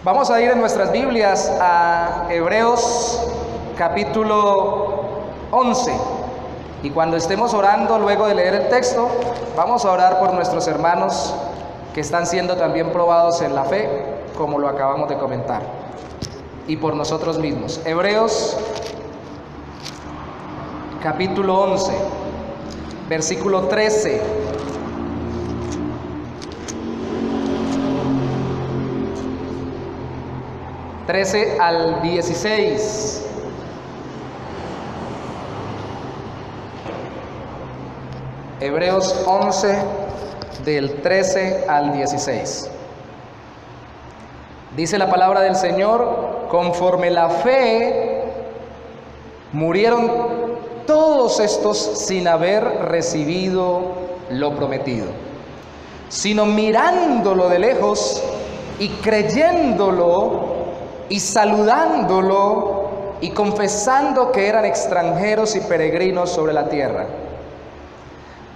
Vamos a ir en nuestras Biblias a Hebreos capítulo 11. Y cuando estemos orando, luego de leer el texto, vamos a orar por nuestros hermanos que están siendo también probados en la fe, como lo acabamos de comentar, y por nosotros mismos. Hebreos capítulo 11, versículo 13. Al 16. Hebreos 11, del 13 al 16. Dice la palabra del Señor: conforme la fe murieron todos estos sin haber recibido lo prometido, sino mirándolo de lejos y creyéndolo y saludándolo y confesando que eran extranjeros y peregrinos sobre la tierra.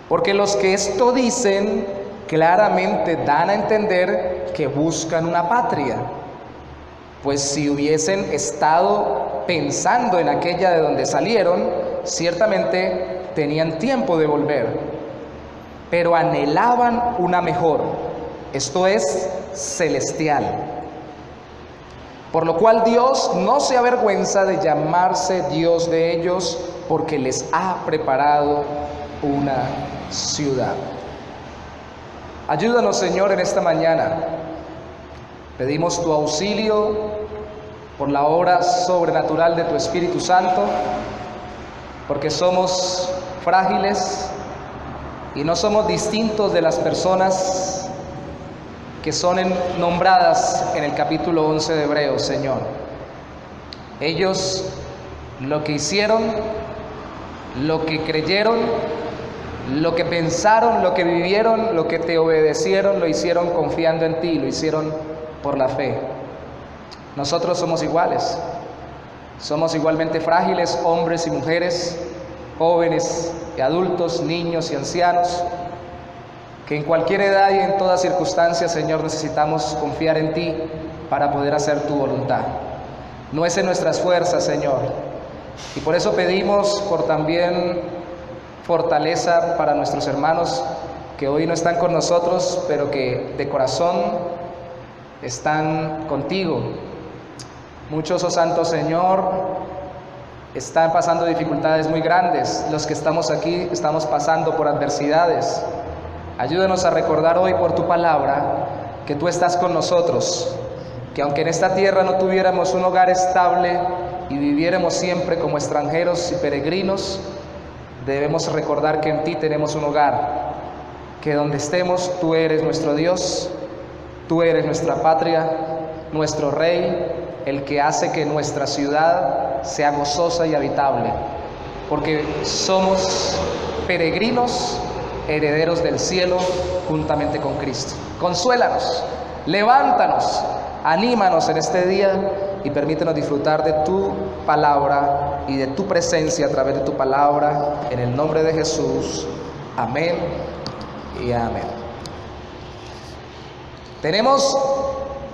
Porque los que esto dicen claramente dan a entender que buscan una patria, pues si hubiesen estado pensando en aquella de donde salieron, ciertamente tenían tiempo de volver, pero anhelaban una mejor, esto es, celestial. Por lo cual Dios no se avergüenza de llamarse Dios de ellos, porque les ha preparado una ciudad. Ayúdanos, Señor, en esta mañana. Pedimos tu auxilio por la obra sobrenatural de tu Espíritu Santo, porque somos frágiles y no somos distintos de las personas que son nombradas en el capítulo 11 de Hebreos, Señor. Ellos lo que hicieron, lo que creyeron, lo que pensaron, lo que vivieron, lo que te obedecieron, lo hicieron confiando en ti, lo hicieron por la fe. Nosotros somos iguales, somos igualmente frágiles, hombres y mujeres, jóvenes y adultos, niños y ancianos, que en cualquier edad y en todas circunstancias, Señor, necesitamos confiar en ti para poder hacer tu voluntad. No es en nuestras fuerzas, Señor, y por eso pedimos por también fortaleza para nuestros hermanos que hoy no están con nosotros, pero que de corazón están contigo. Muchos, oh Santo Señor, están pasando dificultades muy grandes. Los que estamos aquí estamos pasando por adversidades. Ayúdanos a recordar hoy por tu palabra que tú estás con nosotros, que aunque en esta tierra no tuviéramos un hogar estable y viviéramos siempre como extranjeros y peregrinos, debemos recordar que en ti tenemos un hogar, que donde estemos tú eres nuestro Dios, tú eres nuestra patria, nuestro Rey, el que hace que nuestra ciudad sea gozosa y habitable, porque somos peregrinos, herederos del cielo juntamente con Cristo. Consuélanos, levántanos, anímanos en este día y permítenos disfrutar de tu palabra y de tu presencia a través de tu palabra, en el nombre de Jesús. Amén y amén. Tenemos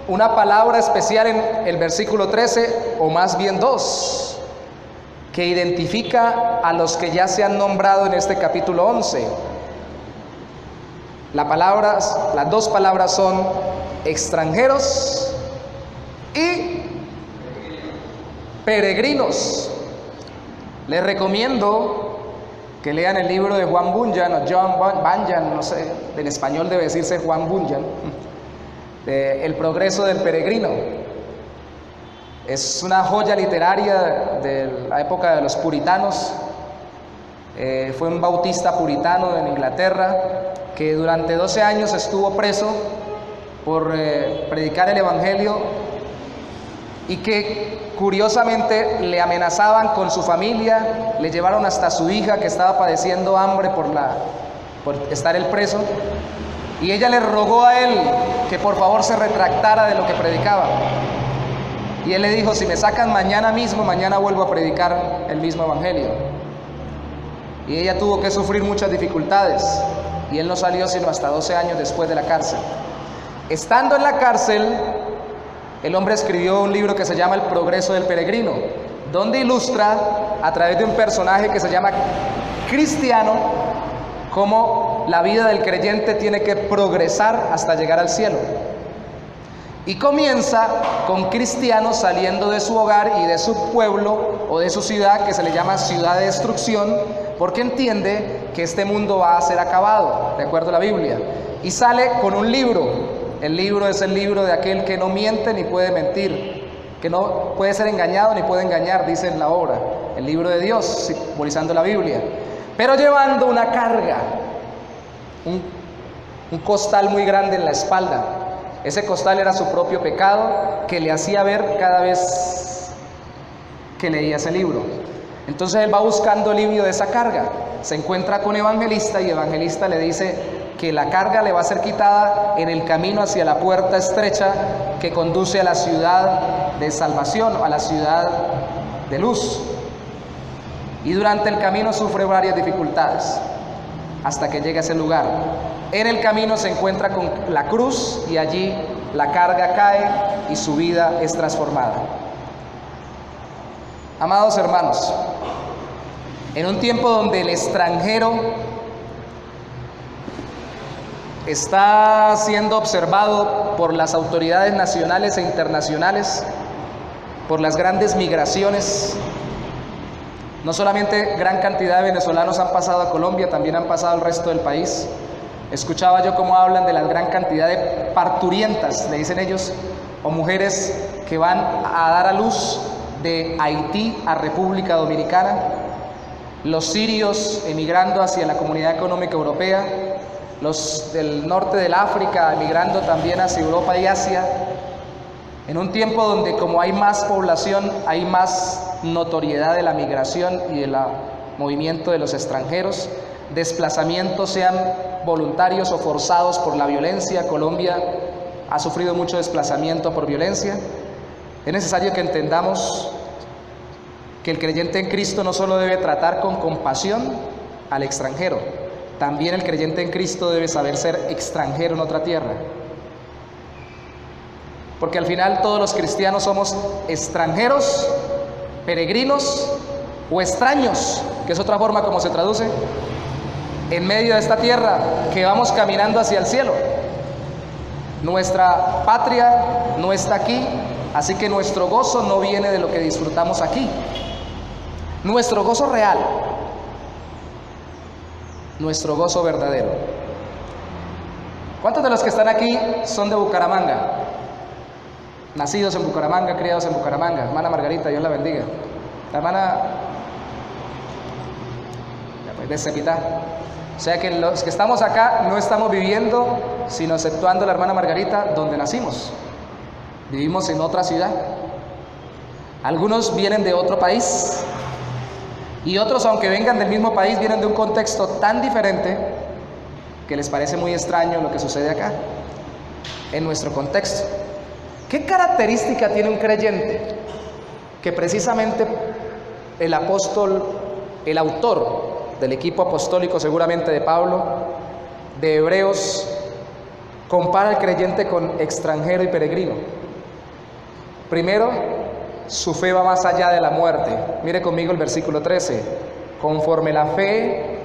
una palabra especial en el versículo 13, o más bien dos, que identifica a los que ya se han nombrado en este capítulo 11. Las dos palabras son extranjeros y peregrinos. Les recomiendo que lean el libro de Juan Bunyan, o John Bunyan, no sé, en español debe decirse Juan Bunyan, de El progreso del peregrino. Es una joya literaria de la época de los puritanos. Fue un bautista puritano en Inglaterra que durante 12 años estuvo preso por predicar el evangelio, y que curiosamente le amenazaban con su familia, le llevaron hasta su hija que estaba padeciendo hambre por estar él preso, y ella le rogó a él que por favor se retractara de lo que predicaba, y él le dijo: si me sacan mañana mismo, mañana vuelvo a predicar el mismo evangelio. Y ella tuvo que sufrir muchas dificultades, y él no salió sino hasta 12 años después de la cárcel. Estando en la cárcel, el hombre escribió un libro que se llama El progreso del peregrino, donde ilustra a través de un personaje que se llama Cristiano cómo la vida del creyente tiene que progresar hasta llegar al cielo. Y comienza con Cristiano saliendo de su hogar y de su pueblo o de su ciudad, que se le llama ciudad de destrucción, porque entiende que este mundo va a ser acabado, de acuerdo a la Biblia. Y sale con un libro. El libro es el libro de aquel que no miente ni puede mentir, que no puede ser engañado ni puede engañar, dice en la obra. El libro de Dios, simbolizando la Biblia. Pero llevando una carga, un costal muy grande en la espalda. Ese costal era su propio pecado que le hacía ver cada vez que leía ese libro. Entonces él va buscando alivio de esa carga. Se encuentra con Evangelista y Evangelista le dice que la carga le va a ser quitada en el camino hacia la puerta estrecha que conduce a la ciudad de salvación, a la ciudad de luz. Y durante el camino sufre varias dificultades hasta que llega a ese lugar. En el camino se encuentra con la cruz y allí la carga cae y su vida es transformada. Amados hermanos, en un tiempo donde el extranjero está siendo observado por las autoridades nacionales e internacionales, por las grandes migraciones, no solamente gran cantidad de venezolanos han pasado a Colombia, también han pasado al resto del país. Escuchaba yo cómo hablan de la gran cantidad de parturientas, le dicen ellos, o mujeres que van a dar a luz de Haití a República Dominicana, los sirios emigrando hacia la Comunidad Económica Europea, los del norte del África emigrando también hacia Europa y Asia, en un tiempo donde como hay más población, hay más notoriedad de la migración y del movimiento de los extranjeros, desplazamientos sean voluntarios o forzados por la violencia. Colombia ha sufrido mucho desplazamiento por violencia. Es necesario que entendamos que el creyente en Cristo no solo debe tratar con compasión al extranjero, también el creyente en Cristo debe saber ser extranjero en otra tierra. Porque al final todos los cristianos somos extranjeros, peregrinos o extraños, que es otra forma como se traduce, en medio de esta tierra que vamos caminando hacia el cielo. Nuestra patria no está aquí, así que nuestro gozo no viene de lo que disfrutamos aquí. Nuestro gozo real, nuestro gozo verdadero. ¿Cuántos de los que están aquí son de Bucaramanga? Nacidos en Bucaramanga, criados en Bucaramanga. Hermana Margarita, Dios la bendiga. La hermana de Cepitá. O sea que los que estamos acá no estamos viviendo, sino exceptuando la hermana Margarita, donde nacimos. Vivimos en otra ciudad. Algunos vienen de otro país y otros, aunque vengan del mismo país, vienen de un contexto tan diferente que les parece muy extraño lo que sucede acá, en nuestro contexto. ¿Qué característica tiene un creyente? Que precisamente el apóstol, el autor del equipo apostólico seguramente de Pablo, de Hebreos, compara al creyente con extranjero y peregrino. Primero, su fe va más allá de la muerte. Mire conmigo el versículo 13. Conforme la fe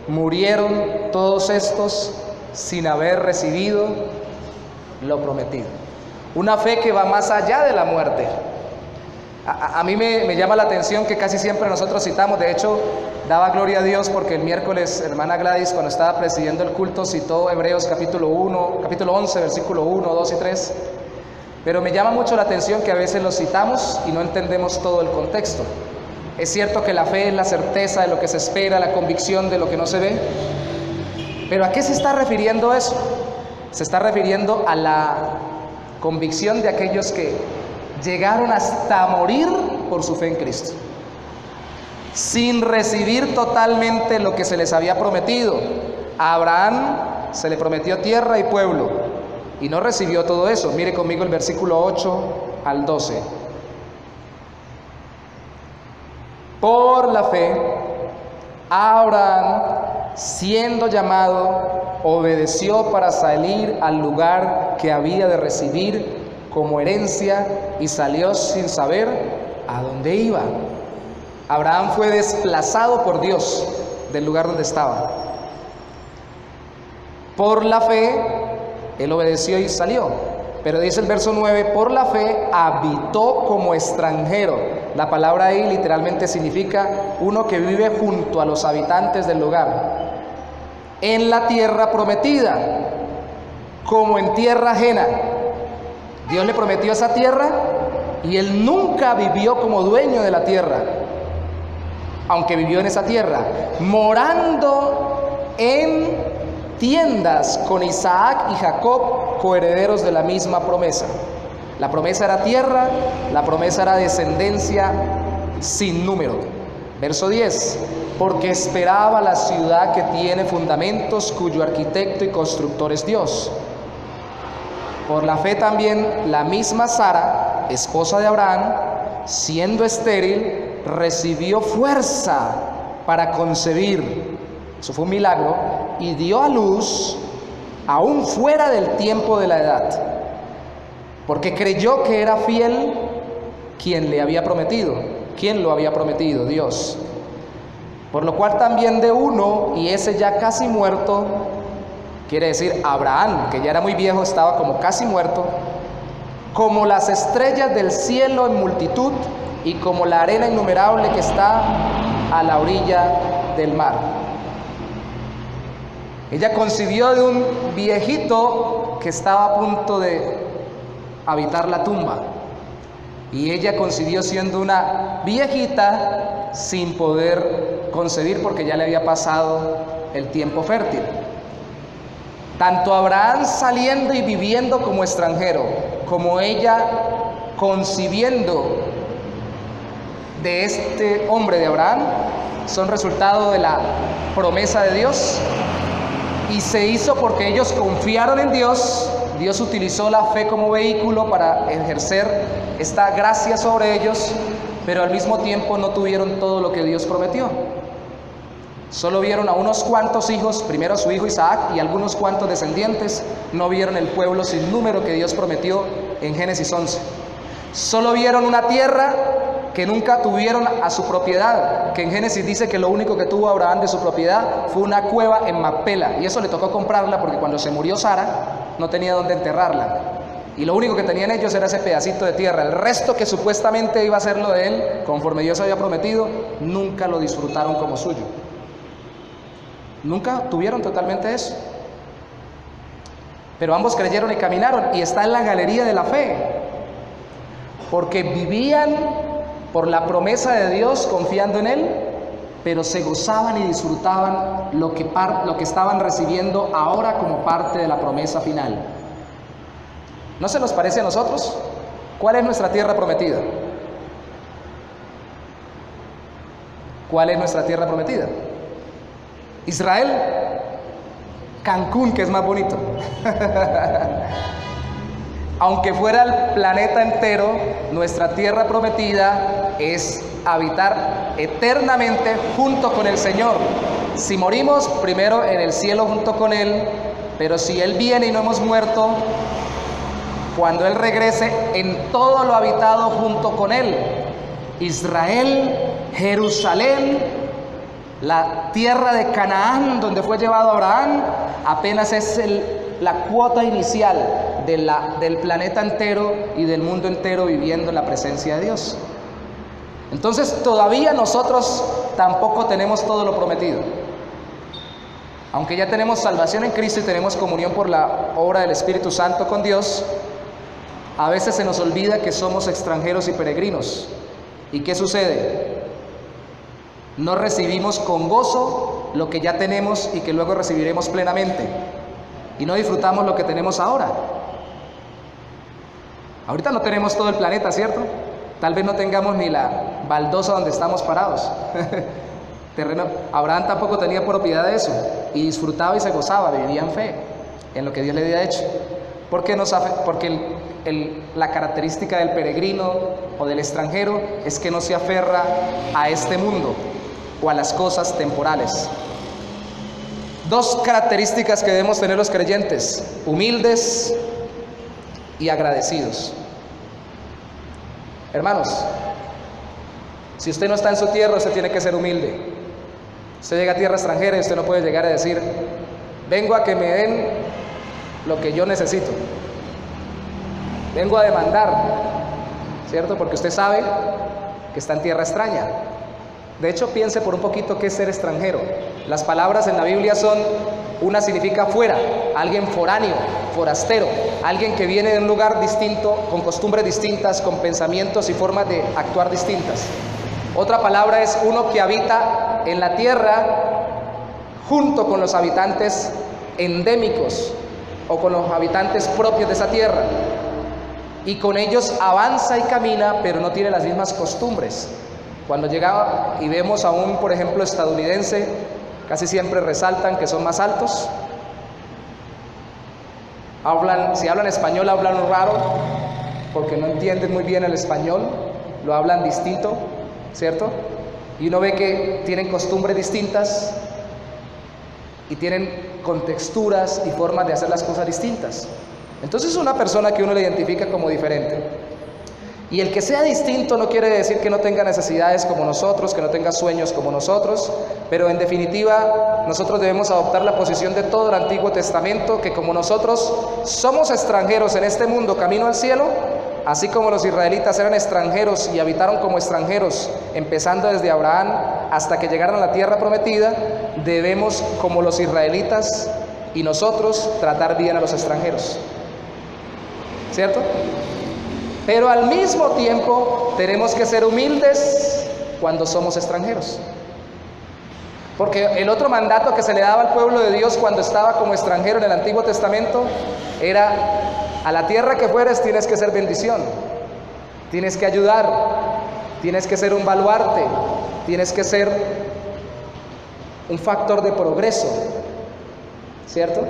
murieron todos estos sin haber recibido lo prometido. Una fe que va más allá de la muerte. A mí me llama la atención que casi siempre nosotros citamos, de hecho, daba gloria a Dios porque el miércoles hermana Gladys, cuando estaba presidiendo el culto, citó Hebreos capítulo 11, versículo 1, 2 y 3. Pero me llama mucho la atención que a veces lo citamos y no entendemos todo el contexto. Es cierto que la fe es la certeza de lo que se espera, la convicción de lo que no se ve. Pero ¿a qué se está refiriendo eso? Se está refiriendo a la convicción de aquellos que llegaron hasta morir por su fe en Cristo, sin recibir totalmente lo que se les había prometido. A Abraham se le prometió tierra y pueblo, y no recibió todo eso. Mire conmigo el versículo 8 al 12. Por la fe, Abraham, siendo llamado, obedeció para salir al lugar que había de recibir como herencia y salió sin saber a dónde iba. Abraham fue desplazado por Dios del lugar donde estaba. Por la fe, él obedeció y salió. Pero dice el verso 9, por la fe habitó como extranjero. La palabra ahí literalmente significa uno que vive junto a los habitantes del lugar. En la tierra prometida, como en tierra ajena. Dios le prometió esa tierra y él nunca vivió como dueño de la tierra, aunque vivió en esa tierra, morando en tiendas con Isaac y Jacob, coherederos de la misma promesa. La promesa era tierra, la promesa era descendencia sin número. Verso 10, porque esperaba la ciudad que tiene fundamentos, cuyo arquitecto y constructor es Dios. Por la fe también la misma Sara, esposa de Abraham, siendo estéril, recibió fuerza para concebir. Eso fue un milagro, y dio a luz aún fuera del tiempo de la edad, porque creyó que era fiel quien le había prometido. ¿Quién lo había prometido? Dios. Por lo cual también de uno, y ese ya casi muerto, quiere decir Abraham, que ya era muy viejo, estaba como casi muerto, como las estrellas del cielo en multitud y como la arena innumerable que está a la orilla del mar. Ella concibió de un viejito que estaba a punto de habitar la tumba, y ella concibió siendo una viejita sin poder concebir porque ya le había pasado el tiempo fértil. Tanto Abraham saliendo y viviendo como extranjero, como ella concibiendo de este hombre de Abraham, son resultado de la promesa de Dios, y se hizo porque ellos confiaron en Dios. Dios utilizó la fe como vehículo para ejercer esta gracia sobre ellos, pero al mismo tiempo no tuvieron todo lo que Dios prometió. Solo vieron a unos cuantos hijos, primero a su hijo Isaac y algunos cuantos descendientes. No vieron el pueblo sin número que Dios prometió en Génesis 11. Solo vieron una tierra que nunca tuvieron a su propiedad, que en Génesis dice que lo único que tuvo Abraham de su propiedad fue una cueva en Macpela, y eso le tocó comprarla porque cuando se murió Sara no tenía dónde enterrarla, y lo único que tenían ellos era ese pedacito de tierra. El resto, que supuestamente iba a ser lo de él, conforme Dios había prometido, nunca lo disfrutaron como suyo. Nunca tuvieron totalmente eso. Pero ambos creyeron y caminaron, y está en la galería de la fe, porque vivían por la promesa de Dios, confiando en Él, pero se gozaban y disfrutaban lo que estaban recibiendo ahora como parte de la promesa final. ¿No se nos parece a nosotros? ¿Cuál es nuestra tierra prometida? ¿Cuál es nuestra tierra prometida? Israel, Cancún, que es más bonito. Aunque fuera el planeta entero, nuestra tierra prometida es habitar eternamente junto con el Señor. Si morimos, primero en el cielo junto con Él, pero si Él viene y no hemos muerto, cuando Él regrese, en todo lo habitado junto con Él. Israel, Jerusalén, la tierra de Canaán, donde fue llevado Abraham, apenas es la cuota inicial del planeta entero y del mundo entero viviendo en la presencia de Dios. Entonces todavía nosotros tampoco tenemos todo lo prometido. Aunque ya tenemos salvación en Cristo y tenemos comunión por la obra del Espíritu Santo con Dios, a veces se nos olvida que somos extranjeros y peregrinos. ¿Y qué sucede? No recibimos con gozo lo que ya tenemos y que luego recibiremos plenamente, y no disfrutamos lo que tenemos ahora. Ahorita no tenemos todo el planeta, ¿cierto? Tal vez no tengamos ni la baldosa donde estamos parados. Terreno. Abraham tampoco tenía propiedad de eso, y disfrutaba y se gozaba, vivía en fe en lo que Dios le había hecho. Porque la característica del peregrino o del extranjero es que no se aferra a este mundo o a las cosas temporales. Dos características que debemos tener los creyentes: humildes y agradecidos. Hermanos, si usted no está en su tierra, usted tiene que ser humilde. Usted llega a tierra extranjera y usted no puede llegar a decir, vengo a que me den lo que yo necesito. Vengo a demandar, ¿cierto? Porque usted sabe que está en tierra extraña. De hecho, piense por un poquito qué es ser extranjero. Las palabras en la Biblia son, una significa fuera, alguien foráneo, forastero, alguien que viene de un lugar distinto, con costumbres distintas, con pensamientos y formas de actuar distintas. Otra palabra es uno que habita en la tierra junto con los habitantes endémicos o con los habitantes propios de esa tierra, y con ellos avanza y camina, pero no tiene las mismas costumbres. Cuando llega y vemos a un, por ejemplo, estadounidense, casi siempre resaltan que son más altos, si hablan español hablan raro, porque no entienden muy bien el español, lo hablan distinto, ¿cierto? Y uno ve que tienen costumbres distintas y tienen contexturas y formas de hacer las cosas distintas. Entonces es una persona que uno le identifica como diferente. Y el que sea distinto no quiere decir que no tenga necesidades como nosotros, que no tenga sueños como nosotros, pero en definitiva nosotros debemos adoptar la posición de todo el Antiguo Testamento, que como nosotros somos extranjeros en este mundo camino al cielo, así como los israelitas eran extranjeros y habitaron como extranjeros, empezando desde Abraham hasta que llegaron a la tierra prometida, debemos, como los israelitas y nosotros, tratar bien a los extranjeros, ¿cierto? Pero al mismo tiempo tenemos que ser humildes cuando somos extranjeros. Porque el otro mandato que se le daba al pueblo de Dios cuando estaba como extranjero en el Antiguo Testamento era: a la tierra que fueres tienes que ser bendición, tienes que ayudar, tienes que ser un baluarte, tienes que ser un factor de progreso, ¿cierto?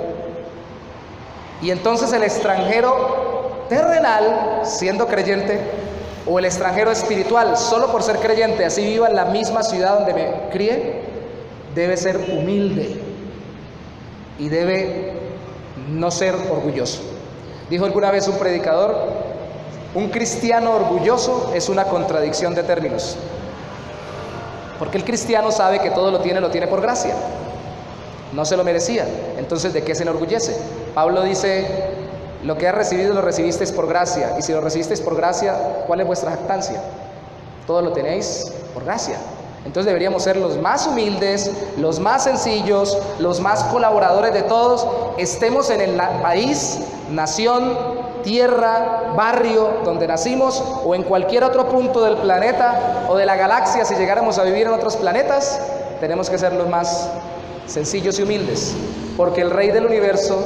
Y entonces el extranjero terrenal, siendo creyente, o el extranjero espiritual, solo por ser creyente, así viva en la misma ciudad donde me crié, debe ser humilde y debe no ser orgulloso. Dijo alguna vez un predicador: un cristiano orgulloso es una contradicción de términos, porque el cristiano sabe que todo lo tiene por gracia, no se lo merecía, entonces ¿de qué se enorgullece? Pablo dice: lo que has recibido lo recibisteis por gracia, y si lo recibisteis por gracia, ¿cuál es vuestra jactancia? Todo lo tenéis por gracia. Entonces deberíamos ser los más humildes, los más sencillos, los más colaboradores de todos, estemos en el país, nación, tierra, barrio donde nacimos, o en cualquier otro punto del planeta o de la galaxia. Si llegáramos a vivir en otros planetas, tenemos que ser los más sencillos y humildes, porque el Rey del Universo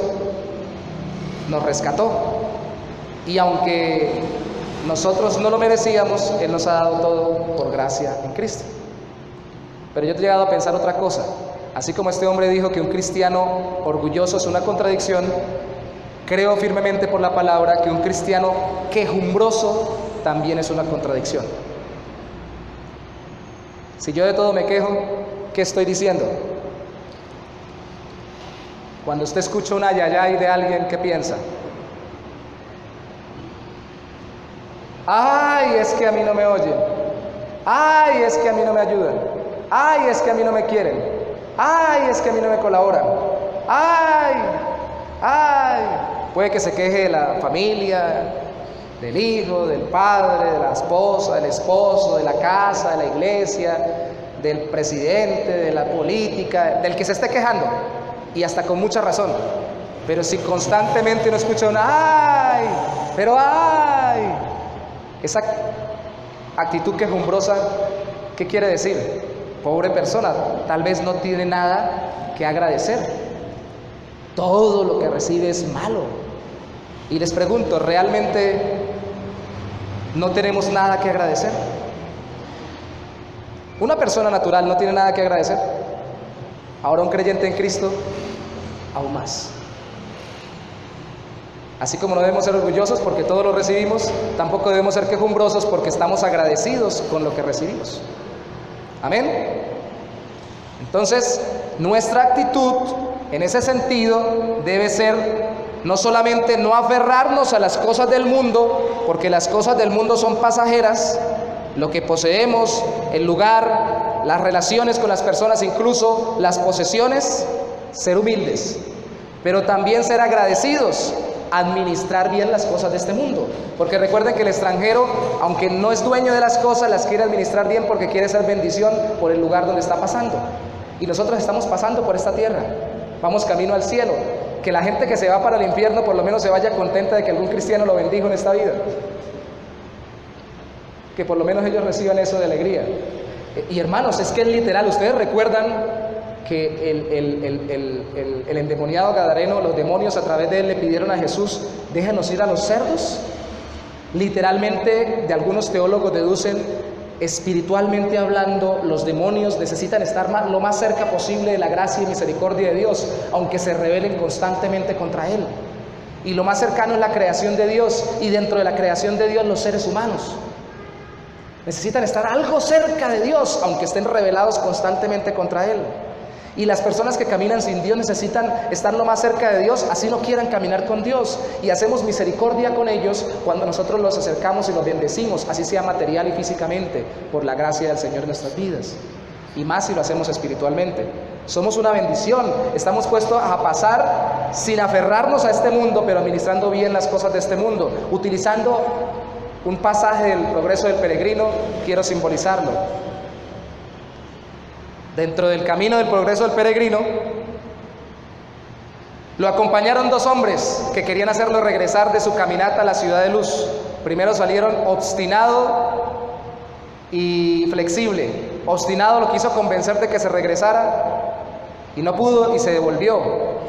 nos rescató, y aunque nosotros no lo merecíamos, Él nos ha dado todo por gracia en Cristo. Pero yo he llegado a pensar otra cosa. Así como este hombre dijo que un cristiano orgulloso es una contradicción, creo firmemente por la palabra que un cristiano quejumbroso también es una contradicción. Si yo de todo me quejo, ¿qué estoy diciendo? Cuando usted escucha un ayayay de alguien, ¿qué piensa? Ay, es que a mí no me oyen. Ay, es que a mí no me ayudan. Ay, es que a mí no me quieren. Ay, es que a mí no me colaboran. Ay, ay. Puede que se queje de la familia, del hijo, del padre, de la esposa, del esposo, de la casa, de la iglesia, del presidente, de la política, del que se esté quejando. Y hasta con mucha razón. Pero si constantemente uno escucha un ay, pero ay, esa actitud quejumbrosa, ¿qué quiere decir? Pobre persona, tal vez no tiene nada que agradecer. Todo lo que recibe es malo. Y les pregunto, ¿realmente no tenemos nada que agradecer? Una persona natural no tiene nada que agradecer. Ahora un creyente en Cristo, aún más. Así como no debemos ser orgullosos porque todo lo recibimos, tampoco debemos ser quejumbrosos porque estamos agradecidos con lo que recibimos. Amén. Entonces, nuestra actitud en ese sentido debe ser no solamente no aferrarnos a las cosas del mundo, porque las cosas del mundo son pasajeras, lo que poseemos, el lugar, las relaciones con las personas, incluso las posesiones, ser humildes, pero también ser agradecidos, administrar bien las cosas de este mundo, porque recuerden que el extranjero, aunque no es dueño de las cosas, las quiere administrar bien porque quiere ser bendición por el lugar donde está pasando. Y nosotros estamos pasando por esta tierra, vamos camino al cielo. Que la gente que se va para el infierno por lo menos se vaya contenta de que algún cristiano lo bendijo en esta vida, que por lo menos ellos reciban eso de alegría. Y hermanos, es que es literal. Ustedes recuerdan que el endemoniado gadareno, los demonios a través de él le pidieron a Jesús: déjanos ir a los cerdos. Literalmente, de algunos teólogos deducen, espiritualmente hablando, los demonios necesitan estar lo más cerca posible de la gracia y misericordia de Dios, aunque se rebelen constantemente contra Él. Y lo más cercano es la creación de Dios, y dentro de la creación de Dios los seres humanos. Necesitan estar algo cerca de Dios, aunque estén rebelados constantemente contra Él. Y las personas que caminan sin Dios necesitan estar lo más cerca de Dios, así no quieran caminar con Dios. Y hacemos misericordia con ellos cuando nosotros los acercamos y los bendecimos, así sea material y físicamente, por la gracia del Señor en nuestras vidas. Y más si lo hacemos espiritualmente. Somos una bendición, estamos puestos a pasar sin aferrarnos a este mundo, pero administrando bien las cosas de este mundo. Utilizando un pasaje del Progreso del Peregrino, quiero simbolizarlo. Dentro del camino del Progreso del Peregrino, lo acompañaron dos hombres que querían hacerlo regresar de su caminata a la ciudad de luz. Primero salieron Obstinado y Flexible. Obstinado lo quiso convencer de que se regresara y no pudo y se devolvió.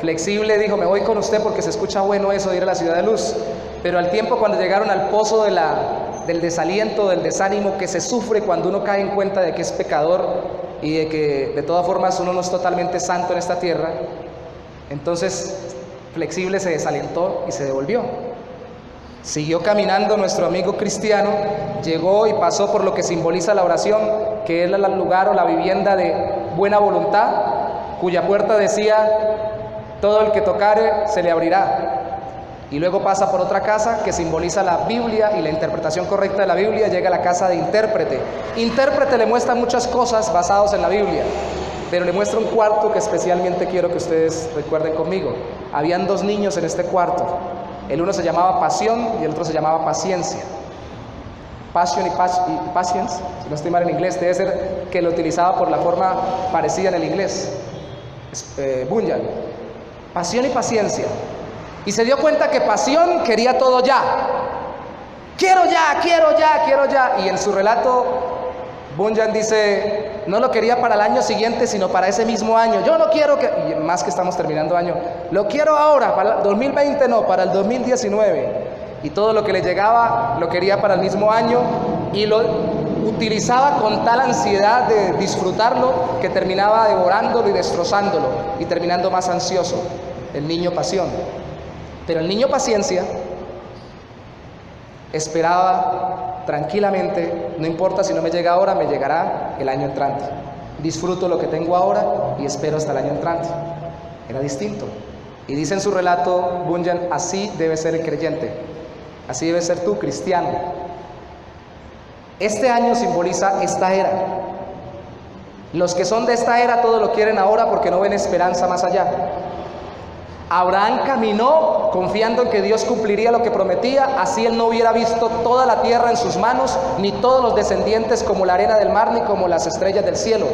Flexible dijo: me voy con usted porque se escucha bueno eso de ir a la ciudad de luz. Pero al tiempo, cuando llegaron al pozo del desaliento, del desánimo que se sufre cuando uno cae en cuenta de que es pecador y de que de todas formas uno no es totalmente santo en esta tierra, entonces Flexible se desalentó y se devolvió. Siguió caminando nuestro amigo cristiano, llegó y pasó por lo que simboliza la oración, que es el lugar o la vivienda de buena voluntad, cuya puerta decía: todo el que tocare se le abrirá. Y luego pasa por otra casa que simboliza la Biblia y la interpretación correcta de la Biblia. Llega a la casa de intérprete. Intérprete le muestra muchas cosas basadas en la Biblia, pero le muestra un cuarto que especialmente quiero que ustedes recuerden conmigo. Habían dos niños en este cuarto. El uno se llamaba Pasión y el otro se llamaba Paciencia. Passion y Patience, si no estoy mal en inglés, debe ser que lo utilizaba por la forma parecida en el inglés. Bunyan. Pasión y Paciencia. Y se dio cuenta que Pasión quería todo ya. Quiero ya, quiero ya, quiero ya. Y en su relato, Bunyan dice: no lo quería para el año siguiente, sino para ese mismo año. Yo no quiero que, y más que estamos terminando año, lo quiero ahora, para el 2020 no, para el 2019. Y todo lo que le llegaba lo quería para el mismo año y lo utilizaba con tal ansiedad de disfrutarlo que terminaba devorándolo y destrozándolo y terminando más ansioso. El niño Pasión. Pero el niño Paciencia esperaba tranquilamente: no importa si no me llega ahora, me llegará el año entrante. Disfruto lo que tengo ahora y espero hasta el año entrante. Era distinto. Y dice en su relato Bunyan: así debe ser el creyente, así debe ser tú, cristiano. Este año simboliza esta era. Los que son de esta era todo lo quieren ahora porque no ven esperanza más allá. Abraham caminó confiando en que Dios cumpliría lo que prometía, así él no hubiera visto toda la tierra en sus manos, ni todos los descendientes como la arena del mar, ni como las estrellas del cielo.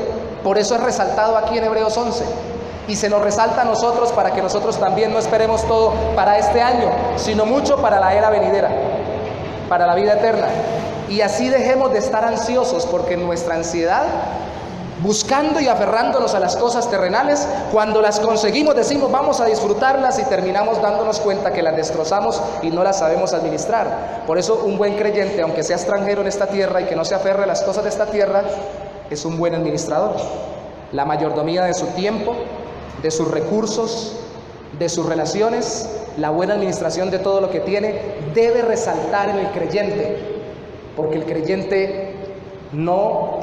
Por eso es resaltado aquí en Hebreos 11. Y se nos resalta a nosotros para que nosotros también no esperemos todo para este año, sino mucho para la era venidera, para la vida eterna. Y así dejemos de estar ansiosos, porque nuestra ansiedad, buscando y aferrándonos a las cosas terrenales, cuando las conseguimos decimos vamos a disfrutarlas y terminamos dándonos cuenta que las destrozamos y no las sabemos administrar. Por eso un buen creyente, aunque sea extranjero en esta tierra y que no se aferre a las cosas de esta tierra, es un buen administrador. La mayordomía de su tiempo, de sus recursos, de sus relaciones, la buena administración de todo lo que tiene debe resaltar en el creyente, porque el creyente no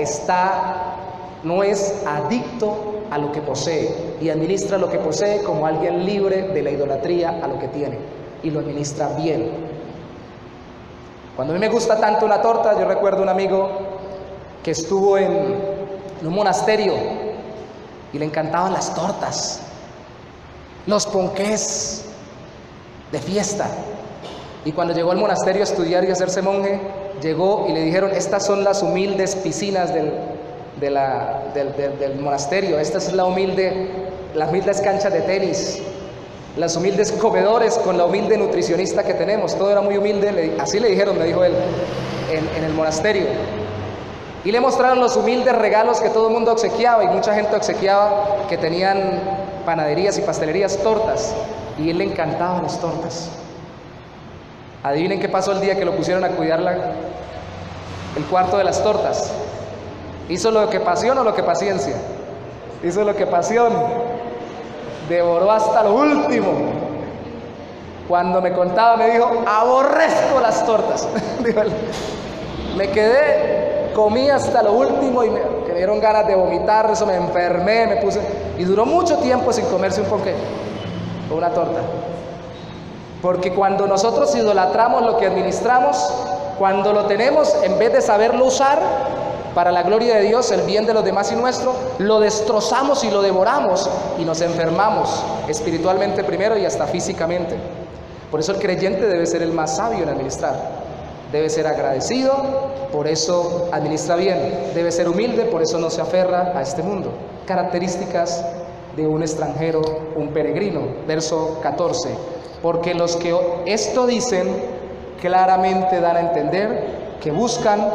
es adicto a lo que posee. y administra lo que posee como alguien libre de la idolatría a lo que tiene, y lo administra bien. Cuando a mí me gusta tanto una torta, yo recuerdo un amigo que estuvo en un monasterio y le encantaban las tortas, los ponqués de fiesta. Y cuando llegó al monasterio a estudiar y a hacerse monje, llegó y le dijeron: estas son las humildes piscinas del monasterio, esta es las humildes canchas de tenis, las humildes comedores con la humilde nutricionista que tenemos. Todo era muy humilde, así le dijeron, me dijo él, en el monasterio. Y le mostraron los humildes regalos que todo el mundo obsequiaba, y mucha gente obsequiaba, que tenían panaderías y pastelerías, tortas, y a él le encantaban las tortas. Adivinen qué pasó el día que lo pusieron a cuidar el cuarto de las tortas. ¿Hizo lo que pasión o lo que paciencia? Hizo lo que pasión. Devoró hasta lo último. Cuando me contaba me dijo: aborrezco las tortas. Me quedé, comí hasta lo último y me dieron ganas de vomitar, eso me enfermé, me puse... Y duró mucho tiempo sin comerse un ponqué o una torta. Porque cuando nosotros idolatramos lo que administramos, cuando lo tenemos, en vez de saberlo usar para la gloria de Dios, el bien de los demás y nuestro, lo destrozamos y lo devoramos y nos enfermamos espiritualmente primero y hasta físicamente. Por eso el creyente debe ser el más sabio en administrar. Debe ser agradecido, por eso administra bien. Debe ser humilde, por eso no se aferra a este mundo. Características de un extranjero, un peregrino. Verso 14. Porque los que esto dicen claramente dan a entender que buscan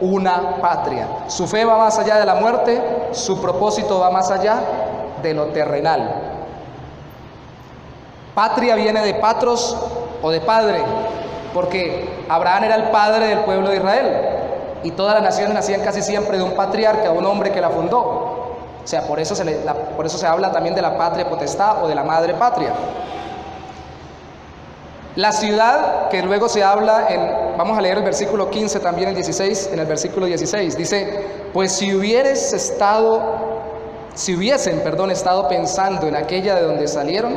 una patria. Su fe va más allá de la muerte, su propósito va más allá de lo terrenal. Patria viene de patros o de padre, porque Abraham era el padre del pueblo de Israel, y todas las naciones nacían casi siempre de un patriarca, un hombre que la fundó. O sea, por eso se habla también de la patria potestad o de la madre patria. La ciudad, que luego se habla vamos a leer el versículo 15, también el 16, en el versículo 16, dice: pues si hubiesen estado pensando en aquella de donde salieron,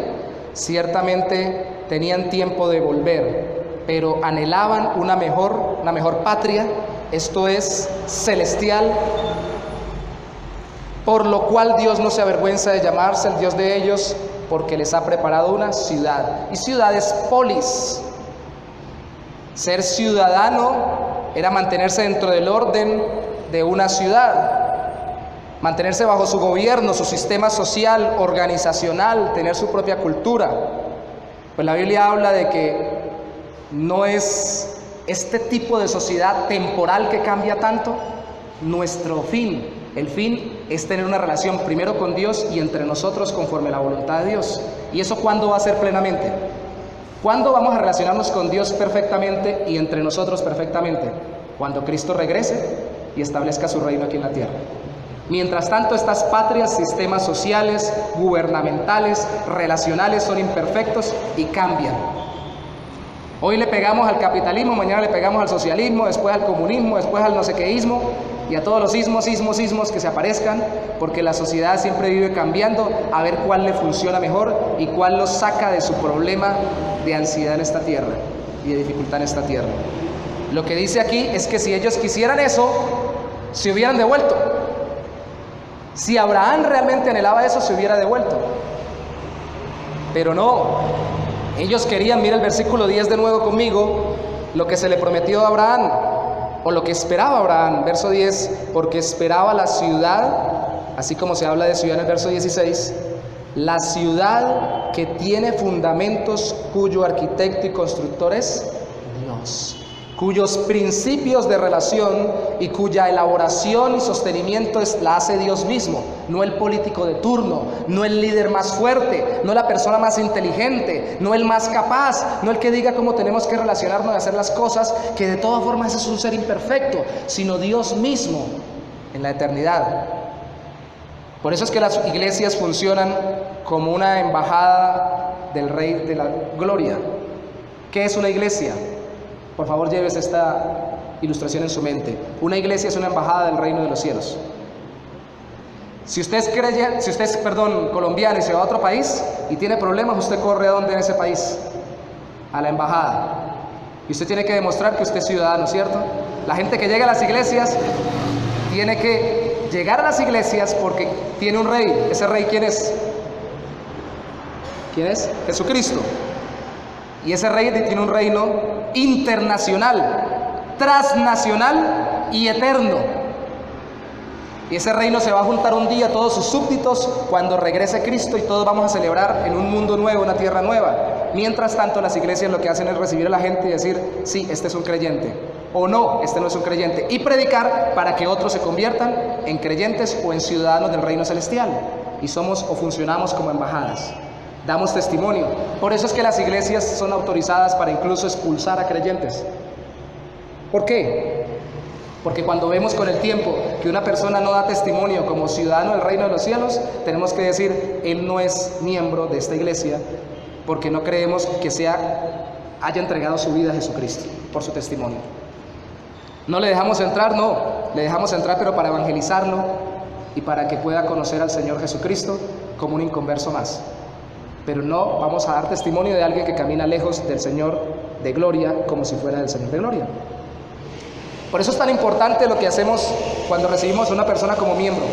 ciertamente tenían tiempo de volver, pero anhelaban una mejor patria, esto es, celestial, por lo cual Dios no se avergüenza de llamarse el Dios de ellos, porque les ha preparado una ciudad. Y ciudad es polis. Ser ciudadano era mantenerse dentro del orden de una ciudad, mantenerse bajo su gobierno, su sistema social, organizacional, tener su propia cultura. Pues la Biblia habla de que no es este tipo de sociedad temporal que cambia tanto nuestro fin. El fin es tener una relación primero con Dios y entre nosotros conforme a la voluntad de Dios. ¿Y eso cuándo va a ser plenamente? ¿Cuándo vamos a relacionarnos con Dios perfectamente y entre nosotros perfectamente? Cuando Cristo regrese y establezca su reino aquí en la tierra. Mientras tanto, estas patrias, sistemas sociales, gubernamentales, relacionales son imperfectos y cambian. Hoy le pegamos al capitalismo, mañana le pegamos al socialismo, después al comunismo, después al no sé quéismo y a todos los ismos que se aparezcan, porque la sociedad siempre vive cambiando a ver cuál le funciona mejor y cuál los saca de su problema de ansiedad en esta tierra y de dificultad en esta tierra. Lo que dice aquí es que si ellos quisieran eso, se hubieran devuelto. Si Abraham realmente anhelaba eso, se hubiera devuelto. Pero no. Ellos querían, mira el versículo 10 de nuevo conmigo, lo que se le prometió a Abraham, o lo que esperaba Abraham, verso 10, porque esperaba la ciudad, así como se habla de ciudad en el verso 16, la ciudad que tiene fundamentos, cuyo arquitecto y constructor es Dios, cuyos principios de relación y cuya elaboración y sostenimiento la hace Dios mismo, no el político de turno, no el líder más fuerte, no la persona más inteligente, no el más capaz, no el que diga cómo tenemos que relacionarnos y hacer las cosas, que de todas formas es un ser imperfecto, sino Dios mismo en la eternidad. Por eso es que las iglesias funcionan como una embajada del Rey de la Gloria. ¿Qué es una iglesia? Por favor, lleves esta ilustración en su mente. Una iglesia es una embajada del reino de los cielos. Si usted es creyente, si usted es, colombiano y se va a otro país y tiene problemas, usted corre ¿a dónde en ese país? A la embajada. Y usted tiene que demostrar que usted es ciudadano, ¿cierto? La gente que llega a las iglesias tiene que llegar a las iglesias porque tiene un rey. ¿Ese rey quién es? ¿Quién es? Jesucristo. Y ese rey tiene un reino internacional, transnacional y eterno. Y ese reino se va a juntar un día todos sus súbditos cuando regrese Cristo y todos vamos a celebrar en un mundo nuevo, una tierra nueva. Mientras tanto, las iglesias lo que hacen es recibir a la gente y decir, sí, este es un creyente, o no, este no es un creyente, y predicar para que otros se conviertan en creyentes o en ciudadanos del reino celestial. Y somos o funcionamos como embajadas, damos testimonio. Por eso es que las iglesias son autorizadas para incluso expulsar a creyentes. ¿Por qué? Porque cuando vemos con el tiempo que una persona no da testimonio como ciudadano del reino de los cielos, tenemos que decir, él no es miembro de esta iglesia, porque no creemos que haya entregado su vida a Jesucristo por su testimonio. ¿No le dejamos entrar? No, le dejamos entrar, pero para evangelizarlo y para que pueda conocer al Señor Jesucristo como un inconverso más. Pero no vamos a dar testimonio de alguien que camina lejos del Señor de gloria como si fuera del Señor de gloria. Por eso es tan importante lo que hacemos cuando recibimos a una persona como miembro.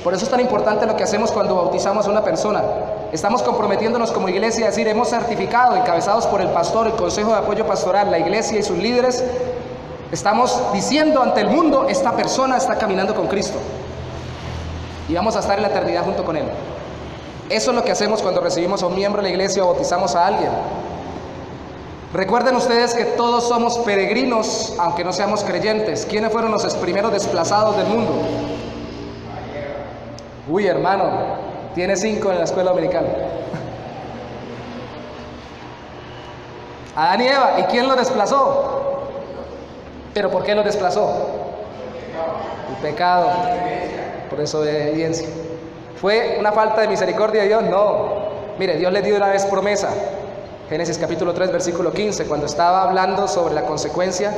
Por eso es tan importante lo que hacemos cuando bautizamos a una persona. Estamos comprometiéndonos como iglesia a decir, hemos certificado, encabezados por el pastor, el Consejo de Apoyo Pastoral, la iglesia y sus líderes, estamos diciendo ante el mundo, esta persona está caminando con Cristo. Y vamos a estar en la eternidad junto con Él. Eso es lo que hacemos cuando recibimos a un miembro de la iglesia o bautizamos a alguien. Recuerden ustedes que todos somos peregrinos, aunque no seamos creyentes. ¿Quiénes fueron los primeros desplazados del mundo? Uy, hermano, tiene 5 en la escuela dominical. Adán y Eva. ¿Y quién los desplazó? ¿Pero por qué los desplazó? El pecado. Por eso de evidencia. ¿Fue una falta de misericordia de Dios? No. Mire, Dios le dio una vez promesa. Génesis capítulo 3, versículo 15, cuando estaba hablando sobre la consecuencia,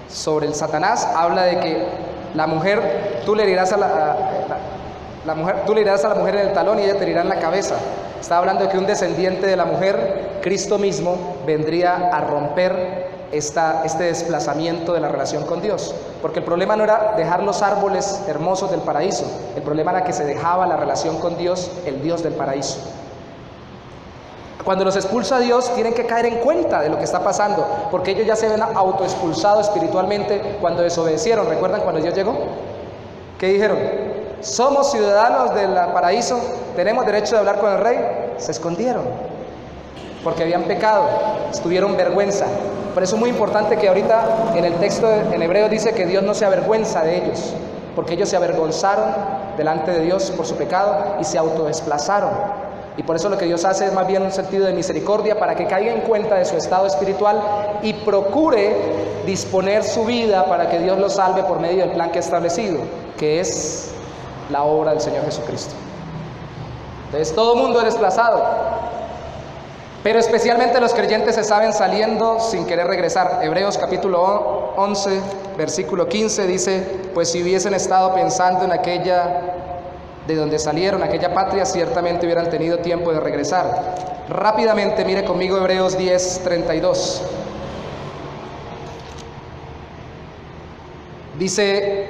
sobre el Satanás, habla de que la mujer, tú le herirás a la mujer en el talón y ella te herirá en la cabeza. Estaba hablando de que un descendiente de la mujer, Cristo mismo, vendría a romper este desplazamiento de la relación con Dios. Porque el problema no era dejar los árboles hermosos del paraíso, el problema era que se dejaba la relación con Dios, el Dios del paraíso. Cuando los expulsa Dios, tienen que caer en cuenta de lo que está pasando, porque ellos ya se ven autoexpulsados espiritualmente cuando desobedecieron. ¿Recuerdan cuando Dios llegó? ¿Qué dijeron? Somos ciudadanos del paraíso, tenemos derecho de hablar con el rey. Se escondieron, porque habían pecado, tuvieron vergüenza. Por eso es muy importante que ahorita en el texto en hebreo dice que Dios no se avergüenza de ellos, porque ellos se avergonzaron delante de Dios por su pecado y se autodesplazaron. Y por eso lo que Dios hace es más bien un sentido de misericordia para que caiga en cuenta de su estado espiritual y procure disponer su vida para que Dios lo salve por medio del plan que ha establecido, que es la obra del Señor Jesucristo. Entonces todo mundo es desplazado, pero especialmente los creyentes se saben saliendo sin querer regresar. Hebreos capítulo 11, versículo 15 dice, pues si hubiesen estado pensando en aquella de donde salieron, aquella patria, ciertamente hubieran tenido tiempo de regresar. Rápidamente, mire conmigo Hebreos 10, 32. Dice,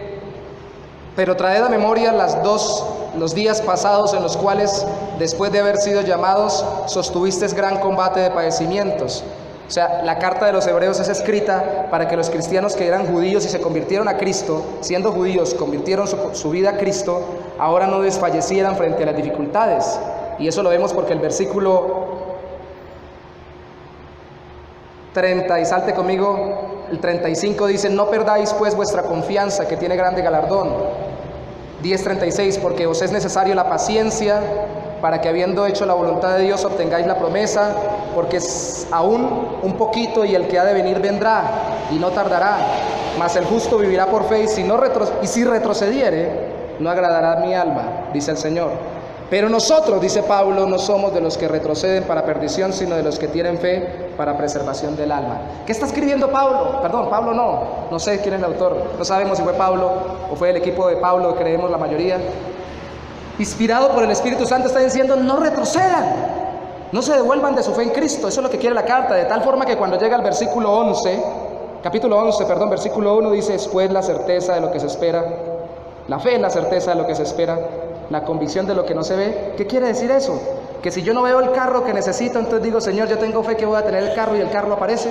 pero traed a memoria los días pasados en los cuales, después de haber sido llamados, sostuvisteis gran combate de padecimientos. O sea, la carta de los hebreos es escrita para que los cristianos que eran judíos y se convirtieron a Cristo, siendo judíos, convirtieron su vida a Cristo, ahora no desfallecieran frente a las dificultades. Y eso lo vemos porque el versículo 30, y salte conmigo, el 35 dice, no perdáis pues vuestra confianza, que tiene grande galardón. 10:36, porque os es necesario la paciencia, para que habiendo hecho la voluntad de Dios obtengáis la promesa, porque es aún un poquito y el que ha de venir vendrá y no tardará, mas el justo vivirá por fe y si retrocediere no agradará a mi alma, dice el Señor. Pero nosotros, dice Pablo, no somos de los que retroceden para perdición, sino de los que tienen fe para preservación del alma. ¿Qué está escribiendo Pablo? Perdón, Pablo no sé quién es el autor, no sabemos si fue Pablo o fue el equipo de Pablo, creemos la mayoría. inspirado por el Espíritu Santo, está diciendo: no retrocedan, no se devuelvan de su fe en Cristo. Eso es lo que quiere la carta, de tal forma que cuando llega al versículo 11, capítulo 11, perdón, versículo 1, dice: después la certeza de lo que se espera, la fe es la certeza de lo que se espera, la convicción de lo que no se ve. ¿Qué quiere decir eso? Que si yo no veo el carro que necesito, entonces digo: Señor, yo tengo fe que voy a tener el carro, y el carro aparece.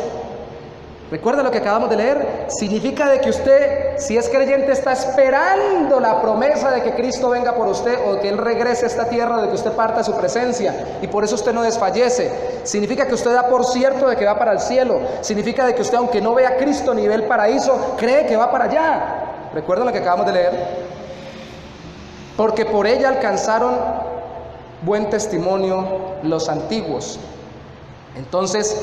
¿Recuerda lo que acabamos de leer? Significa de que usted, si es creyente, está esperando la promesa de que Cristo venga por usted, o que Él regrese a esta tierra, de que usted parta de su presencia, y por eso usted no desfallece. Significa que usted da por cierto de que va para el cielo. Significa de que usted, aunque no vea a Cristo ni ve el paraíso, cree que va para allá. ¿Recuerdan lo que acabamos de leer? Porque por ella alcanzaron buen testimonio los antiguos. Entonces,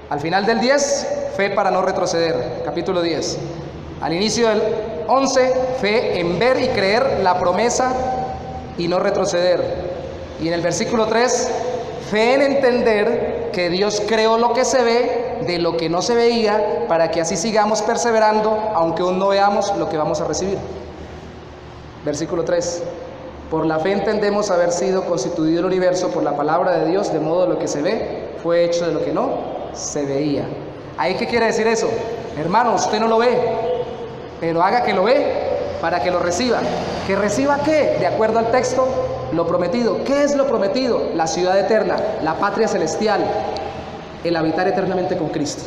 al final del 10, fe para no retroceder, capítulo 10. Al inicio del 11, fe en ver y creer la promesa y no retroceder. Y en el versículo 3, fe en entender que Dios creó lo que se ve de lo que no se veía, para que así sigamos perseverando, aunque aún no veamos lo que vamos a recibir. Versículo 3. Por la fe entendemos haber sido constituido el universo por la palabra de Dios, de modo lo que se ve fue hecho de lo que no se veía. ¿Ahí qué quiere decir eso? Hermano, usted no lo ve, pero haga que lo ve para que lo reciba. ¿Que reciba qué? De acuerdo al texto, lo prometido. ¿Qué es lo prometido? La ciudad eterna, la patria celestial, el habitar eternamente con Cristo.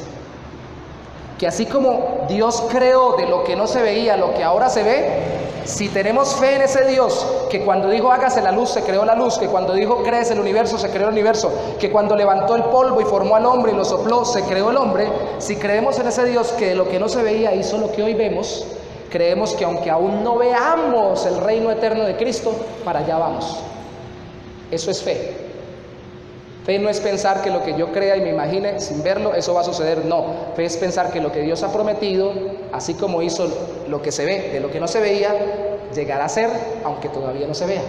Que así como Dios creó de lo que no se veía lo que ahora se ve, si tenemos fe en ese Dios, que cuando dijo hágase la luz, se creó la luz, que cuando dijo créese el universo, se creó el universo, que cuando levantó el polvo y formó al hombre y lo sopló, se creó el hombre. Si creemos en ese Dios que de lo que no se veía hizo lo que hoy vemos, creemos que aunque aún no veamos el reino eterno de Cristo, para allá vamos. Eso es fe. Fe no es pensar que lo que yo crea y me imagine sin verlo, eso va a suceder. No, fe es pensar que lo que Dios ha prometido, así como hizo lo que se ve de lo que no se veía, llegará a ser, aunque todavía no se vea.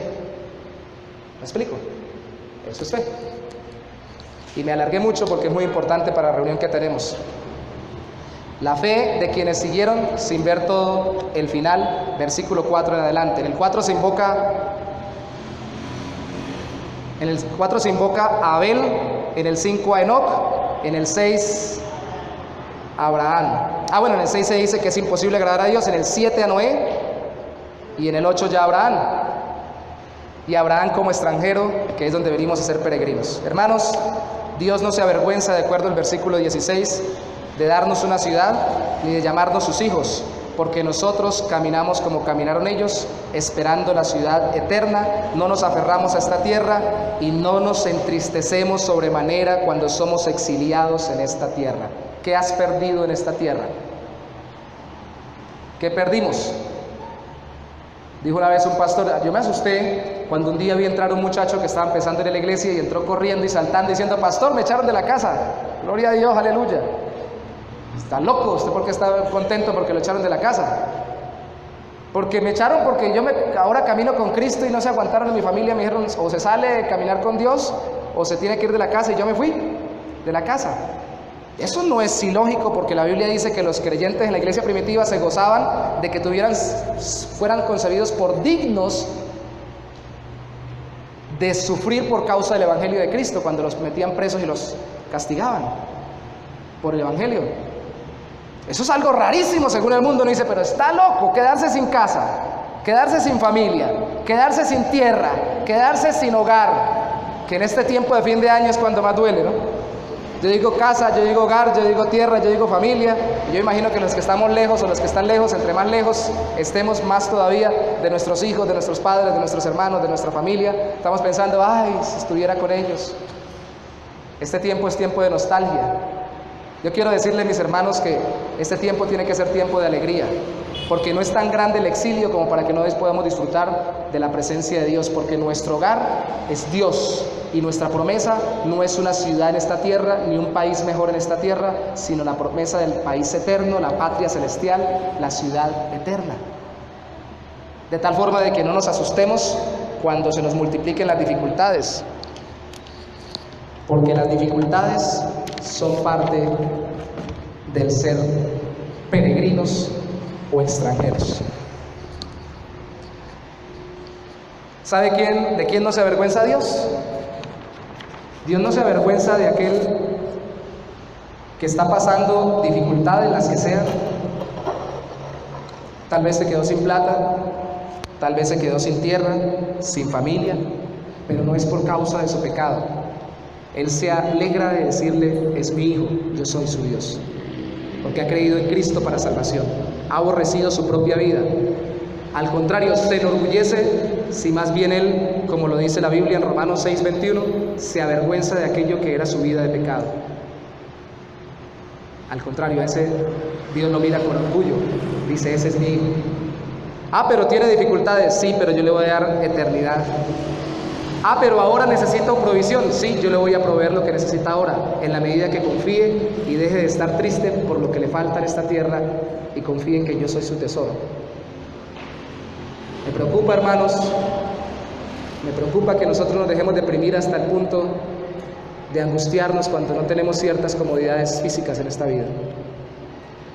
¿Me explico? Eso es fe. Y me alargué mucho porque es muy importante para la reunión que tenemos. La fe de quienes siguieron sin ver todo el final, versículo 4 en adelante. En el 4 se invoca a Abel, en el 5 a Enoc, en el 6 a Abraham. En el 6 se dice que es imposible agradar a Dios, en el 7 a Noé, y en el 8 ya a Abraham. Y Abraham como extranjero, que es donde venimos a ser peregrinos. Hermanos, Dios no se avergüenza, de acuerdo al versículo 16, de darnos una ciudad, ni de llamarnos sus hijos, porque nosotros caminamos como caminaron ellos, esperando la ciudad eterna. No nos aferramos a esta tierra y no nos entristecemos sobremanera cuando somos exiliados en esta tierra. ¿Qué has perdido en esta tierra? ¿Qué perdimos? Dijo una vez un pastor: yo me asusté cuando un día vi entrar un muchacho que estaba empezando en la iglesia y entró corriendo y saltando diciendo: pastor, me echaron de la casa. Gloria a Dios, aleluya. Está loco, ¿usted por qué está contento porque lo echaron de la casa? Porque me echaron porque ahora camino con Cristo y no se aguantaron en mi familia, me dijeron: o se sale de caminar con Dios o se tiene que ir de la casa, y yo me fui de la casa. Eso no es ilógico, porque la Biblia dice que los creyentes en la iglesia primitiva se gozaban de que fueran concebidos por dignos de sufrir por causa del evangelio de Cristo, cuando los metían presos y los castigaban por el evangelio. Eso es algo rarísimo según el mundo. No dice: pero está loco quedarse sin casa, quedarse sin familia, quedarse sin tierra, quedarse sin hogar, que en este tiempo de fin de año es cuando más duele, ¿no? Yo digo casa, yo digo hogar, yo digo tierra, yo digo familia. Y yo imagino que los que estamos lejos o los que están lejos, entre más lejos estemos, más todavía de nuestros hijos, de nuestros padres, de nuestros hermanos, de nuestra familia, estamos pensando: ay, si estuviera con ellos. Este tiempo es tiempo de nostalgia. Yo quiero decirle, mis hermanos, que este tiempo tiene que ser tiempo de alegría, porque no es tan grande el exilio como para que no podamos disfrutar de la presencia de Dios, porque nuestro hogar es Dios, y nuestra promesa no es una ciudad en esta tierra, ni un país mejor en esta tierra, sino la promesa del país eterno, la patria celestial, la ciudad eterna. De tal forma de que no nos asustemos cuando se nos multipliquen las dificultades, porque las dificultades son parte del ser peregrinos o extranjeros. ¿Sabe de quién no se avergüenza Dios? Dios no se avergüenza de aquel que está pasando dificultades, las que sean. Tal vez se quedó sin plata, tal vez se quedó sin tierra, sin familia, pero no es por causa de su pecado. Él se alegra de decirle: es mi hijo, yo soy su Dios, porque ha creído en Cristo para salvación, ha aborrecido su propia vida. Al contrario, se enorgullece si más bien él, como lo dice la Biblia en Romanos 6:21, se avergüenza de aquello que era su vida de pecado. Al contrario, a ese Dios lo mira con orgullo, dice: ese es mi hijo. Ah, pero tiene dificultades, sí, pero yo le voy a dar eternidad. Ah, pero ahora necesita provisión, sí, yo le voy a proveer lo que necesita ahora, en la medida que confíe y deje de estar triste por lo que le falta en esta tierra y confíe en que yo soy su tesoro. Me preocupa, hermanos, me preocupa que nosotros nos dejemos deprimir hasta el punto de angustiarnos cuando no tenemos ciertas comodidades físicas en esta vida.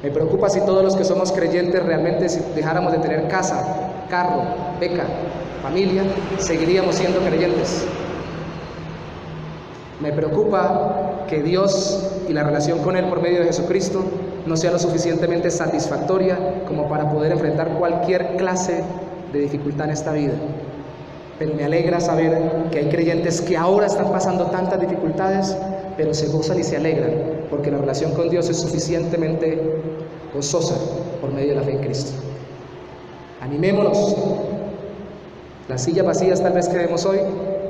Me preocupa si todos los que somos creyentes realmente, si dejáramos de tener casa, carro, beca, familia, seguiríamos siendo creyentes. Me preocupa que Dios y la relación con Él por medio de Jesucristo no sea lo suficientemente satisfactoria como para poder enfrentar cualquier clase de dificultad en esta vida. Pero me alegra saber que hay creyentes que ahora están pasando tantas dificultades, pero se gozan y se alegran, porque la relación con Dios es suficientemente gozosa por medio de la fe en Cristo. Animémonos. Las sillas vacías tal vez que vemos hoy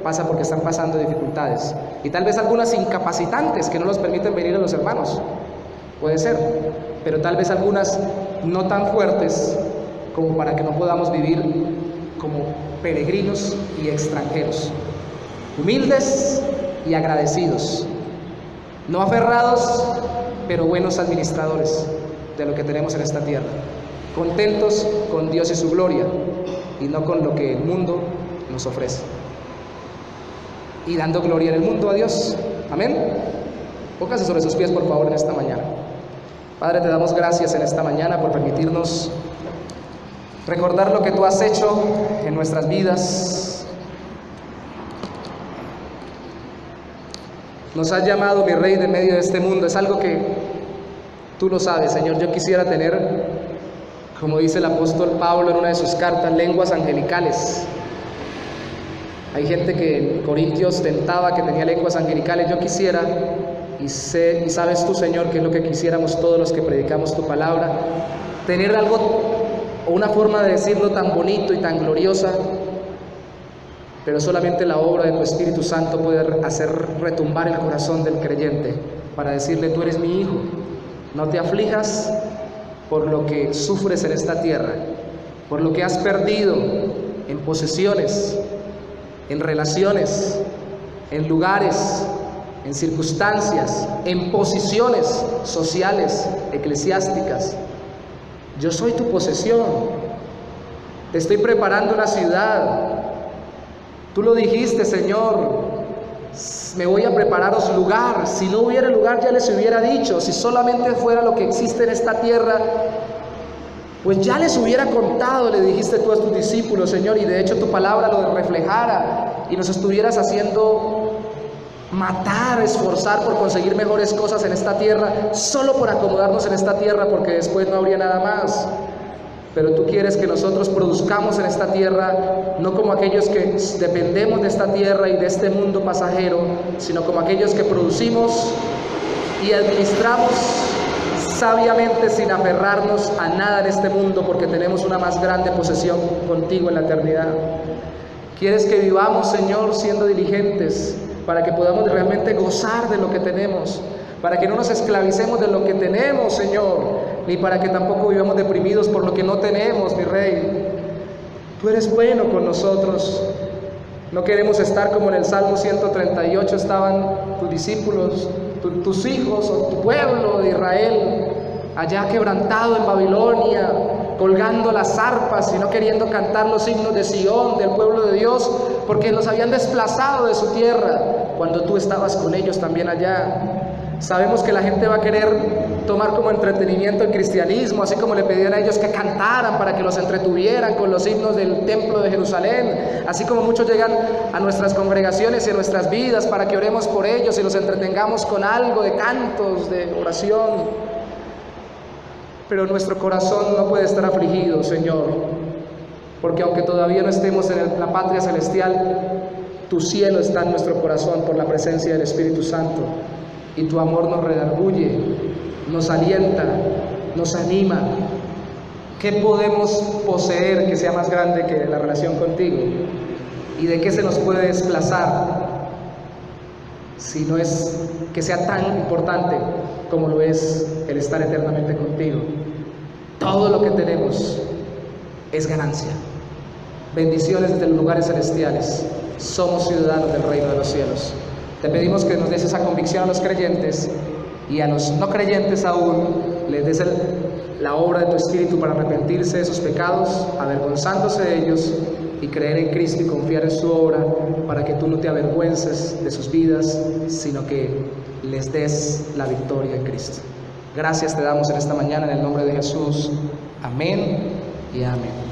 pasa porque están pasando dificultades, y tal vez algunas incapacitantes que no nos permiten venir a los hermanos, puede ser, pero tal vez algunas no tan fuertes como para que no podamos vivir como peregrinos y extranjeros, humildes y agradecidos, no aferrados, pero buenos administradores de lo que tenemos en esta tierra, contentos con Dios y su gloria, y no con lo que el mundo nos ofrece, y dando gloria en el mundo a Dios. Amén. Póngase sobre sus pies, por favor, en esta mañana. Padre, te damos gracias en esta mañana por permitirnos recordar lo que tú has hecho en nuestras vidas. Nos has llamado, mi Rey, de medio de este mundo. Es algo que tú lo sabes, Señor. Yo quisiera tener, como dice el apóstol Pablo en una de sus cartas, lenguas angelicales. Hay gente que en Corintios tentaba que tenía lenguas angelicales. Yo quisiera, y sabes tú, Señor, que es lo que quisiéramos todos los que predicamos tu palabra, tener algo o una forma de decirlo tan bonito y tan gloriosa, pero solamente la obra de tu Espíritu Santo puede hacer retumbar el corazón del creyente para decirle: tú eres mi hijo, no te aflijas por lo que sufres en esta tierra, por lo que has perdido en posesiones, en relaciones, en lugares, en circunstancias, en posiciones sociales, eclesiásticas. Yo soy tu posesión, te estoy preparando una ciudad. Tú lo dijiste, Señor, me voy a prepararos lugar. Si no hubiera lugar, ya les hubiera dicho. Si solamente fuera lo que existe en esta tierra, pues ya les hubiera contado, le dijiste tú a tus discípulos, Señor, y de hecho tu palabra lo reflejara y nos estuvieras haciendo matar, esforzar por conseguir mejores cosas en esta tierra, solo por acomodarnos en esta tierra, porque después no habría nada más. Pero tú quieres que nosotros produzcamos en esta tierra, no como aquellos que dependemos de esta tierra y de este mundo pasajero, sino como aquellos que producimos y administramos sabiamente sin aferrarnos a nada en este mundo, porque tenemos una más grande posesión contigo en la eternidad. Quieres que vivamos, Señor, siendo diligentes, para que podamos realmente gozar de lo que tenemos, para que no nos esclavicemos de lo que tenemos, Señor, ni para que tampoco vivamos deprimidos por lo que no tenemos, mi Rey. Tú eres bueno con nosotros. No queremos estar como en el Salmo 138 estaban tus discípulos, tus hijos o tu pueblo de Israel, allá quebrantado en Babilonia, colgando las arpas y no queriendo cantar los himnos de Sión, del pueblo de Dios, porque los habían desplazado de su tierra, cuando tú estabas con ellos también allá. Sabemos que la gente va a querer tomar como entretenimiento el cristianismo, así como le pedían a ellos que cantaran para que los entretuvieran con los himnos del templo de Jerusalén, así como muchos llegan a nuestras congregaciones y a nuestras vidas para que oremos por ellos y los entretengamos con algo de cantos, de oración. Pero nuestro corazón no puede estar afligido, Señor, porque aunque todavía no estemos en la patria celestial, tu cielo está en nuestro corazón por la presencia del Espíritu Santo, y tu amor nos redarguye, nos alienta, nos anima. ¿Qué podemos poseer que sea más grande que la relación contigo? ¿Y de qué se nos puede desplazar si no es que sea tan importante como lo es el estar eternamente contigo? Todo lo que tenemos es ganancia. Bendiciones desde los lugares celestiales. Somos ciudadanos del reino de los cielos. Te pedimos que nos des esa convicción a los creyentes, y a los no creyentes aún les des la obra de tu Espíritu para arrepentirse de sus pecados, avergonzándose de ellos, y creer en Cristo y confiar en su obra, para que tú no te avergüences de sus vidas, sino que les des la victoria en Cristo. Gracias te damos en esta mañana en el nombre de Jesús. Amén y amén.